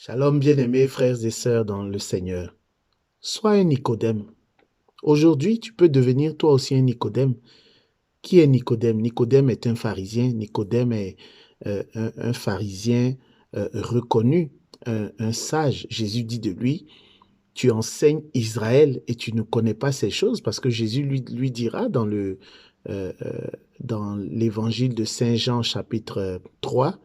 Shalom, bien-aimés frères et sœurs dans le Seigneur. Sois un Nicodème. Aujourd'hui, tu peux devenir toi aussi un Nicodème. Qui est Nicodème? Nicodème est un pharisien. Nicodème est un pharisien reconnu, un sage. Jésus dit de lui, tu enseignes Israël et tu ne connais pas ces choses, parce que Jésus lui dira euh, euh, dans l'évangile de Saint Jean chapitre 3,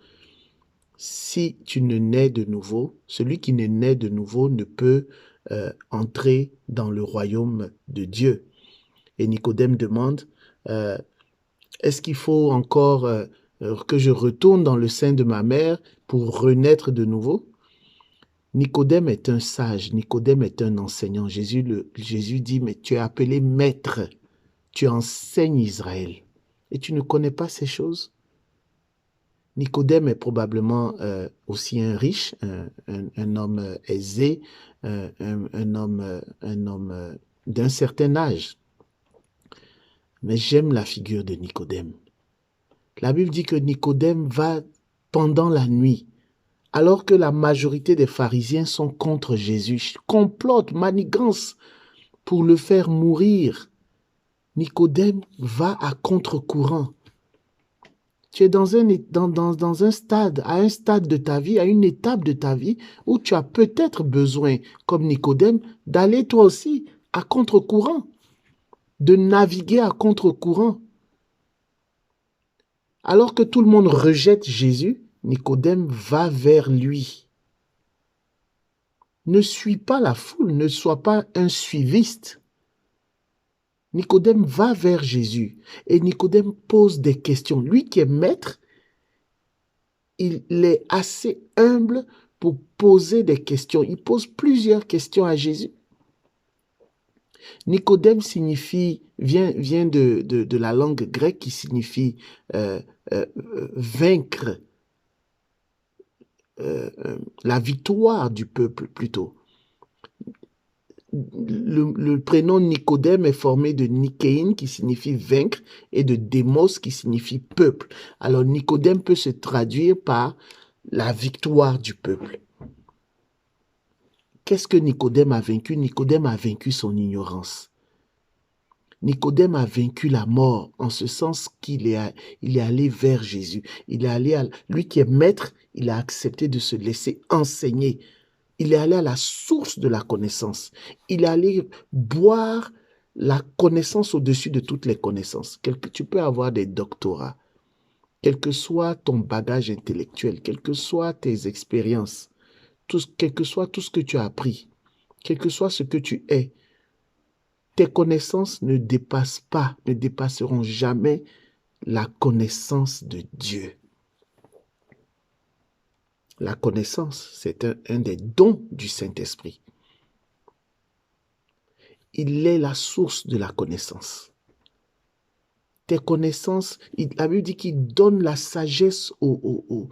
si tu ne nais de nouveau, celui qui ne naît de nouveau ne peut entrer dans le royaume de Dieu. Et Nicodème demande, euh, est-ce qu'il faut encore que je retourne dans le sein de ma mère pour renaître de nouveau? Nicodème est un sage, Nicodème est un enseignant. Jésus dit, mais tu es appelé maître, tu enseignes Israël et tu ne connais pas ces choses? Nicodème est probablement aussi un riche, un homme aisé, un homme d'un certain âge. Mais j'aime la figure de Nicodème. La Bible dit que Nicodème va pendant la nuit, alors que la majorité des pharisiens sont contre Jésus, complotent, manigancent pour le faire mourir. Nicodème va à contre-courant. Tu es dans un stade, à un stade de ta vie, à une étape de ta vie où tu as peut-être besoin, comme Nicodème, d'aller toi aussi à contre-courant, de naviguer à contre-courant. Alors que tout le monde rejette Jésus, Nicodème va vers lui. Ne suis pas la foule, ne sois pas un suiviste. Nicodème va vers Jésus et Nicodème pose des questions. Lui qui est maître, il est assez humble pour poser des questions. Il pose plusieurs questions à Jésus. Nicodème vient de la langue grecque qui signifie vaincre, la victoire du peuple plutôt. Le prénom Nicodème est formé de Nikéine qui signifie vaincre et de Démos qui signifie peuple. Alors Nicodème peut se traduire par la victoire du peuple. Qu'est-ce que Nicodème a vaincu? Nicodème a vaincu son ignorance. Nicodème a vaincu la mort en ce sens qu'il est allé vers Jésus. Lui qui est maître, il a accepté de se laisser enseigner. Il est allé à la source de la connaissance. Il est allé boire la connaissance au-dessus de toutes les connaissances. Tu peux avoir des doctorats, quel que soit ton bagage intellectuel, quelles que soient tes expériences, quel que soit tout ce que tu as appris, quel que soit ce que tu es, tes connaissances ne dépasseront jamais la connaissance de Dieu. La connaissance, c'est un des dons du Saint-Esprit. Il est la source de la connaissance. Tes connaissances, la Bible dit qu'il donne la sagesse aux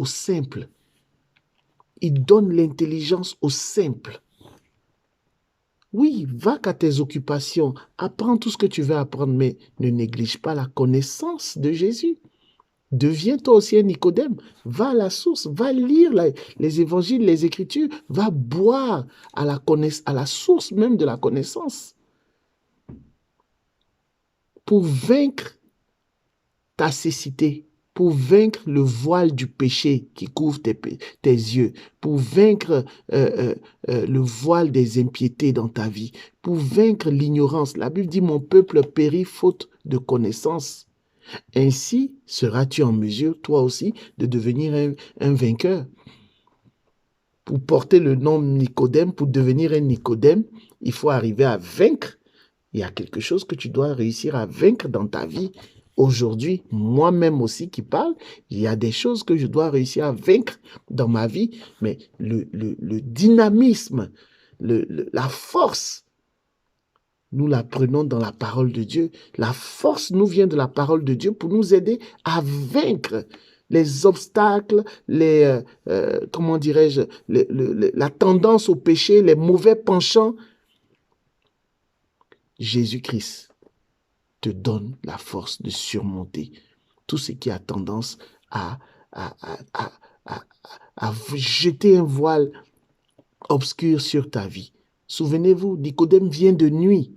simples. Il donne l'intelligence aux simples. Oui, va qu'à tes occupations, apprends tout ce que tu veux apprendre, mais ne néglige pas la connaissance de Jésus. Deviens toi aussi un Nicodème. Va à la source, va lire les évangiles, les écritures, va boire à la source même de la connaissance. Pour vaincre ta cécité, pour vaincre le voile du péché qui couvre tes yeux, pour vaincre le voile des impiétés dans ta vie, pour vaincre l'ignorance. La Bible dit, mon peuple périt faute de connaissance. Ainsi seras-tu en mesure, toi aussi, de devenir un vainqueur. Pour porter le nom Nicodème, pour devenir un Nicodème, il faut arriver à vaincre. Il y a quelque chose que tu dois réussir à vaincre dans ta vie. Aujourd'hui, moi-même aussi qui parle, il y a des choses que je dois réussir à vaincre dans ma vie, mais le dynamisme, la force, nous la prenons dans la parole de Dieu. La force nous vient de la parole de Dieu pour nous aider à vaincre les obstacles, comment dirais-je, la tendance au péché, les mauvais penchants. Jésus-Christ te donne la force de surmonter tout ce qui a tendance à à jeter un voile obscur sur ta vie. Souvenez-vous, Nicodème vient de nuit,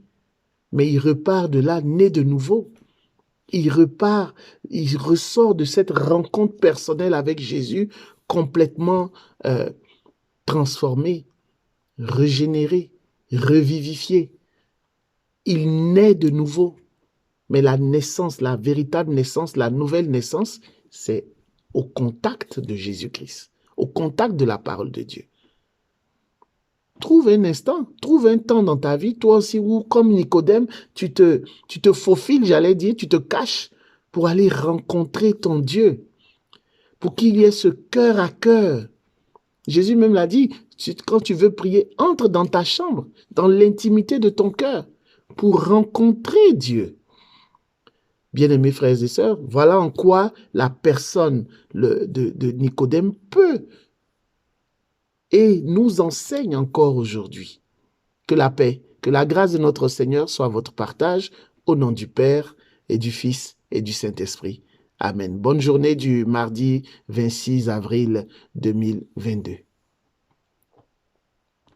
mais il repart de là né de nouveau. Il repart, il ressort de cette rencontre personnelle avec Jésus complètement transformé, régénéré, revivifié. Il naît de nouveau. Mais la naissance, la véritable naissance, la nouvelle naissance, c'est au contact de Jésus-Christ, au contact de la parole de Dieu. Trouve un instant, trouve un temps dans ta vie, toi aussi, où, comme Nicodème, tu te faufiles, j'allais dire, tu te caches pour aller rencontrer ton Dieu, pour qu'il y ait ce cœur à cœur. Jésus même l'a dit, quand tu veux prier, entre dans ta chambre, dans l'intimité de ton cœur, pour rencontrer Dieu. Bien-aimés frères et sœurs, voilà en quoi la personne de Nicodème peut et nous enseigne encore aujourd'hui. Que la paix, que la grâce de notre Seigneur soit votre partage au nom du Père et du Fils et du Saint-Esprit. Amen. Bonne journée du mardi 26 avril 2022.